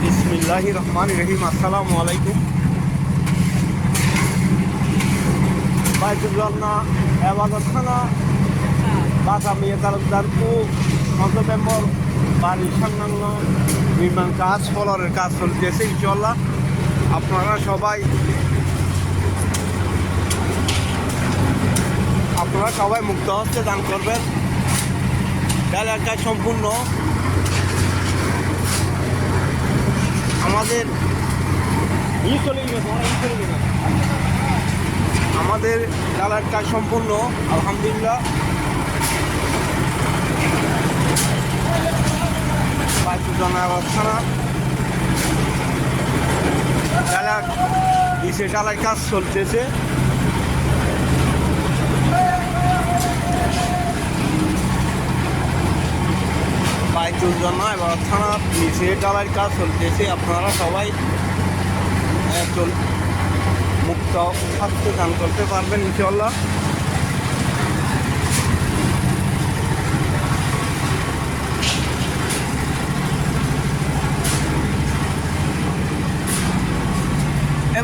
বিসমিল্লাহির রহমানির রহিম। আসসালামু আলাইকুম। বাইতুল্লাহ এবাদতখানা বাদামিয়া তালুকদারপুর 15 নম্বর বাড়ির সংলগ্ন নির্মাণ কাজ ফলরের কাজ চলতেছে ইনশাআল্লাহ। আপনারা সবাই মুক্ত হস্তে দান করবেন। ডালের কাজ সম্পূর্ণ আমাদের ডালার কাজ সম্পূর্ণ আলহামদুলিল্লাহ। ডালার কাজ চলতেছে। বাইতুজ্জানা এবার থানার নিচে ডালার কাজ চলতেছে। আপনারা সবাই মুক্ত থাকতে দান করতে পারবেন ইনশাআল্লাহ।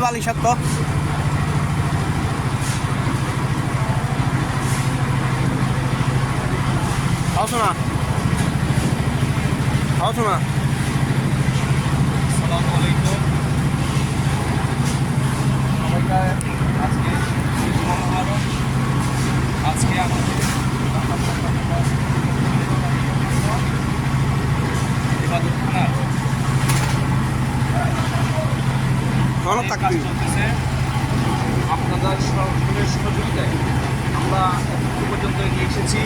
বালি সত্য শোনা আসসালামু আলাইকুম। আজকে আমাদের চলতেছে। আপনাদের সকলের সহযোগিতায় আমরা এতটুকু পর্যন্ত এগিয়ে এসেছি।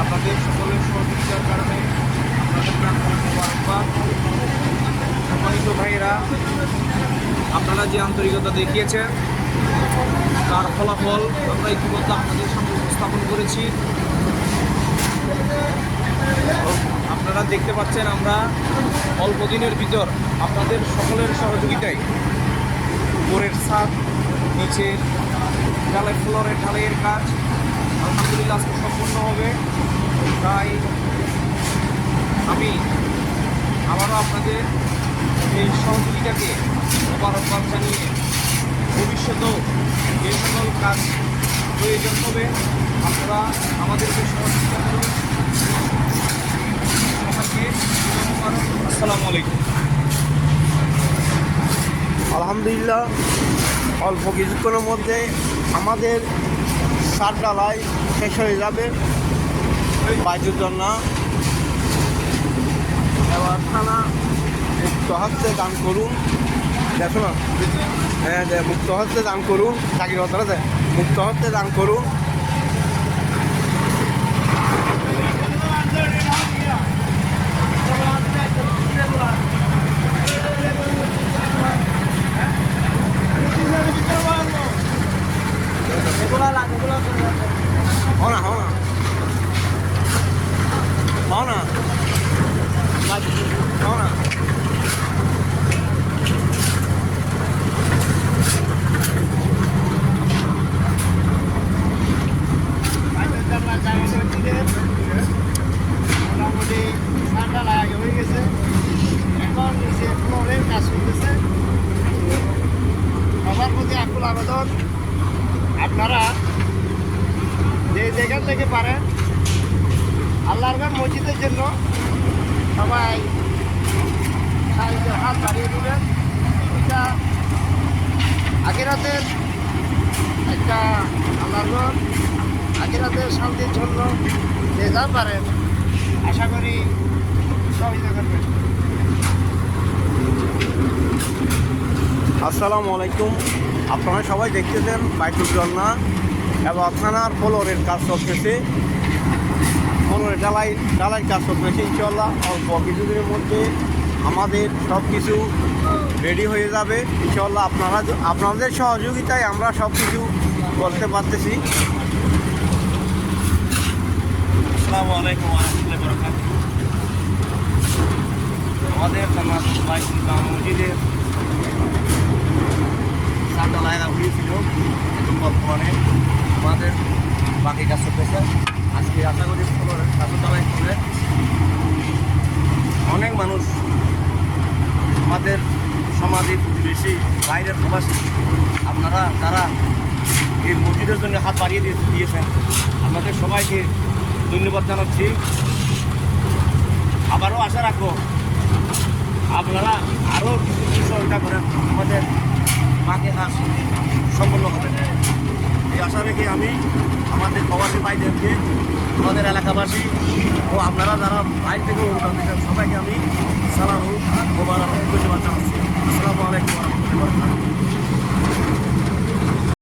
আপনাদের সকলের সহযোগিতার কারণে সম্মানিত ভাইয়েরা, আপনারা যে আন্তরিকতা দেখিয়েছেন তার ফলাফল আমরা ইতিমধ্যে আপনাদের সামনে উপস্থাপন করেছি। আপনারা দেখতে পাচ্ছেন আমরা অল্প দিনের ভিতর আপনাদের সকলের সহযোগিতায় উপরের ছাদ, নিচে ফ্লোরের ঢালাইয়ের কাজ আলহামদুলিল্লাহ আজকে সম্পূর্ণ হবে। তাই আমি আবারও আপনাদের এই সহযোগিতাকে মোবারকবাদ জানিয়ে ভবিষ্যতেও যে সকল কাজ প্রয়োজন হবে আপনারা আমাদেরকে সহযোগিতা করুন। আসসালামু আলাইকুম। আলহামদুলিল্লাহ অল্প কিছুক্ষণের মধ্যে আমাদের সাত ডালাই শেষ হয়ে যাবে। বাইতুজ্জানা এবার থানা মুক্ত হস্তে দান করুন। দেখো না, হ্যাঁ মুক্ত হস্তে দান করুন। চাকরি কথা মুক্ত হস্তে দান করুন। মোটামুটি ঠান্ডা লাগে হয়ে গেছে। এখন নিচে ফ্লোরের কাজ চলতেছে। সবার প্রতি আকুল আবেদন, আপনারা যে যেখান থেকে পারেন আল্লাহর ঘর মসজিদের জন্য সবাই সাহায্য হাত বাড়িয়ে দেবেন। এটা আখিরাতের একটা আল্লাহর ঘর, আখিরাতের শান্তির জন্য যে যা পারেন আশা করি সহযোগিতা করবেন। আসসালামু আলাইকুম। আপনারা সবাই দেখতেছেন বাইতুজ্জানা এবং থানার ফ্লোরের কাজ চলতেছে। ফ্লোরের ডালাই কাজ চলতেছে ইনশাআল্লাহ। অল্প কিছুদিনের মধ্যে আমাদের সব কিছু রেডি হয়ে যাবে ইনশাআল্লাহ। আপনাদের সহযোগিতায় আমরা সব কিছু করতে পারতেছি। আসসালামু আলাইকুম ওয়া রাহমাতুল্লাহি ওয়া বারাকাতুহু। আমাদের বাইতুল্লাহ মসজিদের সাতটা লাইন হয়েছিল, এখন বর্তমানে আমাদের বাকি কাজ চলতেছে। আজকে আশা করি কাপড় জ্বালাই করে অনেক মানুষ আমাদের সমাজের প্রতিবেশী বাইরের প্রবাসী আপনারা তারা এই মসজিদের জন্য হাত বাড়িয়ে দিয়েছেন আপনাদের সবাইকে ধন্যবাদ জানাচ্ছি। আবারও আশা রাখবো আপনারা আরও কিছু সহযোগিতা করেন আমাদের মাকে কাজ সম্পন্ন হবে। এই আশা রেখে আমি আমাদের প্রবাসী ভাইদেরকে আমাদের এলাকাবাসী ও আপনারা যারা বাইরে থেকে অনুদান দিচ্ছেন সবাইকে আমি সালাম ও ধন্যবাদ জানাচ্ছি। আসসালামু আলাইকুম ওয়া রাহমাতুল্লাহি ওয়া বারাকাতুহু।